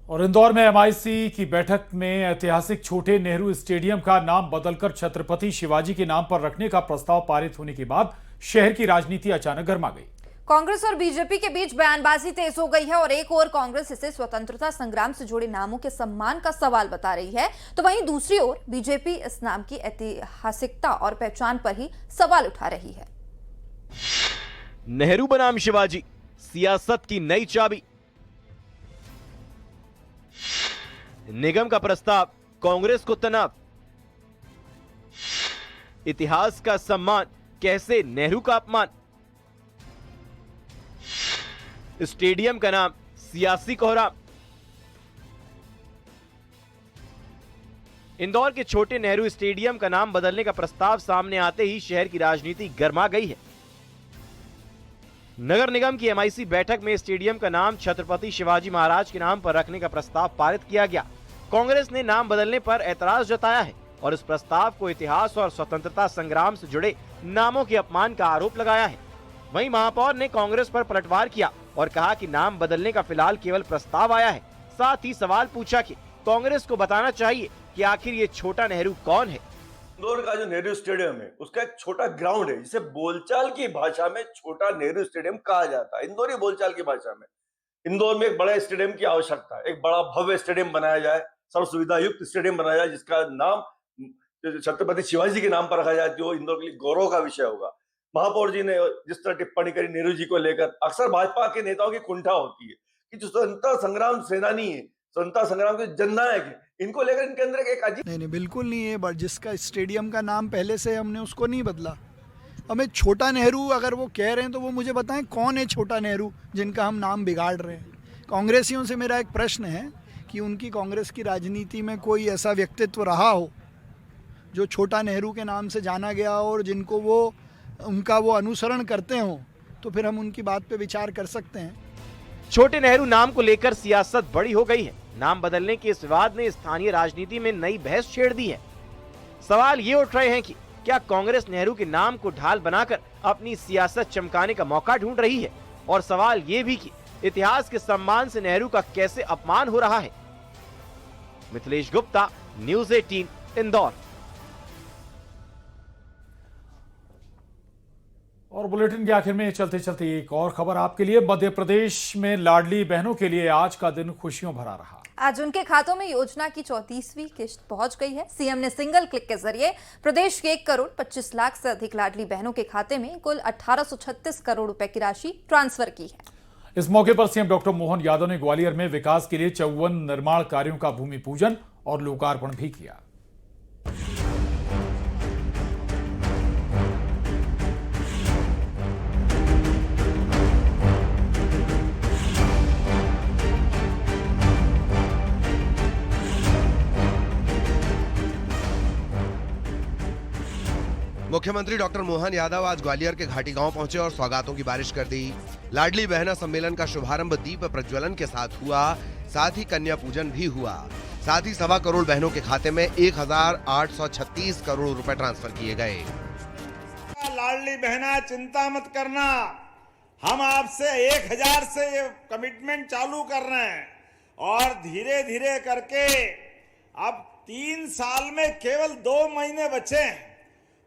और इंदौर में एमआईसी की बैठक में ऐतिहासिक छोटे नेहरू स्टेडियम का नाम बदलकर छत्रपति शिवाजी के नाम पर रखने का प्रस्ताव पारित होने के बाद शहर की राजनीति अचानक गर्मा गई। कांग्रेस और बीजेपी के बीच बयानबाजी तेज हो गई है और एक ओर कांग्रेस इसे स्वतंत्रता संग्राम से जुड़े नामों के सम्मान का सवाल बता रही है, तो वहीं दूसरी ओर बीजेपी इस नाम की ऐतिहासिकता और पहचान पर ही सवाल उठा रही है। नेहरू बनाम शिवाजी, सियासत की नई चाबी। निगम का प्रस्ताव, कांग्रेस को तनाव। इतिहास का सम्मान, कैसे नेहरू का अपमान। स्टेडियम का नाम, सियासी कोहराम। इंदौर के छोटे नेहरू स्टेडियम का नाम बदलने का प्रस्ताव सामने आते ही शहर की राजनीति गर्मा गई है। नगर निगम की एमआईसी बैठक में स्टेडियम का नाम छत्रपति शिवाजी महाराज के नाम पर रखने का प्रस्ताव पारित किया गया। कांग्रेस ने नाम बदलने पर ऐतराज जताया है और इस प्रस्ताव को इतिहास और स्वतंत्रता संग्राम से जुड़े नामों के अपमान का आरोप लगाया है। वहीं महापौर ने कांग्रेस पर पलटवार किया और कहा कि नाम बदलने का फिलहाल केवल प्रस्ताव आया है। साथ ही सवाल पूछा कि कांग्रेस को बताना चाहिए कि आखिर ये छोटा नेहरू कौन है। इंदौर का जो नेहरू स्टेडियम है उसका एक छोटा ग्राउंड है जिसे बोलचाल की भाषा में छोटा नेहरू स्टेडियम कहा जाता है। इंदौरी बोलचाल की भाषा में इंदौर में एक बड़े स्टेडियम की आवश्यकता है। एक बड़ा भव्य स्टेडियम बनाया जाए, सर्व सुविधा युक्त स्टेडियम बनाया जाए जिसका नाम छत्रपति शिवाजी के नाम पर रखा जाए, जो इंदौर के लिए गौरव का विषय होगा। महापौर जी ने जिस तरह टिप्पणी करी नेहरू जी को लेकर, अक्सर भाजपा के नेताओं की कुंठा होती है कि जो स्वतंत्रता संग्राम सेनानी है, स्वतंत्रता संग्राम के जननायक है, इनको लेकर इनके अंदर एक अजीब नहीं बिल्कुल नहीं है। जिसका स्टेडियम का नाम पहले से हमने उसको नहीं बदला। हमें छोटा नेहरू अगर वो कह रहे हैं तो वो मुझे बताएं कौन है छोटा नेहरू जिनका हम नाम बिगाड़ रहे हैं। कांग्रेसियों से मेरा एक प्रश्न है कि उनकी कांग्रेस की राजनीति में कोई ऐसा व्यक्तित्व रहा हो जो छोटा नेहरू के नाम से जाना गया और जिनको वो उनका वो अनुसरण करते हो, तो फिर हम उनकी बात पे विचार कर सकते हैं। छोटे नेहरू नाम को लेकर सियासत बड़ी हो गई है। नाम बदलने के इस विवाद ने स्थानीय राजनीति में नई बहस छेड़ दी है। सवाल ये उठ रहे हैं कि क्या कांग्रेस नेहरू के नाम को ढाल बनाकर अपनी सियासत चमकाने का मौका ढूंढ रही है, और सवाल ये भी कि इतिहास के सम्मान से नेहरू का कैसे अपमान हो रहा है। मिथिलेश गुप्ता, न्यूज़ 18, इंदौर। और बुलेटिन के आखिर में चलते चलते एक और खबर आपके लिए। मध्य प्रदेश में लाडली बहनों के लिए आज का दिन खुशियों भरा रहा। आज उनके खातों में योजना की 34वीं किस्त पहुंच गई है। सीएम ने सिंगल क्लिक के जरिए प्रदेश के 1 करोड़ 25 लाख से अधिक लाडली बहनों के खाते में कुल 1836 करोड़ रुपए की राशि ट्रांसफर की है। इस मौके पर सीएम डॉक्टर मोहन यादव ने ग्वालियर में विकास के लिए 54 निर्माण कार्यों का भूमि पूजन और लोकार्पण भी किया। मुख्यमंत्री डॉक्टर मोहन यादव आज ग्वालियर के घाटी गांव पहुंचे और सौगातों की बारिश कर दी। लाडली बहना सम्मेलन का शुभारंभ दीप प्रज्वलन के साथ हुआ, साथ ही कन्या पूजन भी हुआ। साथ ही 1.25 करोड़ बहनों के खाते में 1836 करोड़ रुपए ट्रांसफर किए गए। लाडली बहना चिंता मत करना, हम आपसे 1000 से ये कमिटमेंट चालू कर रहे हैं और धीरे धीरे करके अब 3 साल में केवल 2 महीने बचे हैं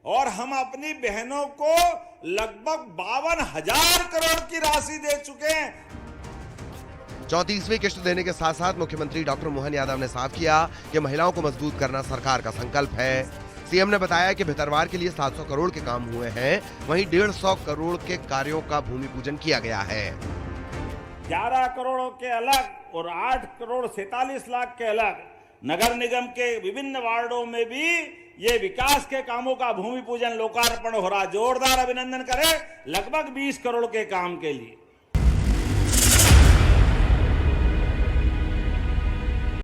और हम अपनी बहनों को लगभग 52,000 करोड़ की राशि दे चुके हैं। 34वीं किस्त देने के साथ साथ मुख्यमंत्री डॉक्टर मोहन यादव ने साफ किया कि महिलाओं को मजबूत करना सरकार का संकल्प है। सीएम ने बताया कि भितरवार के लिए 700 करोड़ के काम हुए हैं, वहीं 150 करोड़ के कार्यों का भूमि पूजन किया गया है। 11 करोड़ के अलग और 8 करोड़ 47 लाख के अलग नगर निगम के विभिन्न वार्डों में भी ये विकास के कामों का भूमि पूजन लोकार्पण हो रहा। जोरदार अभिनंदन करें लगभग 20 करोड़ के काम के लिए।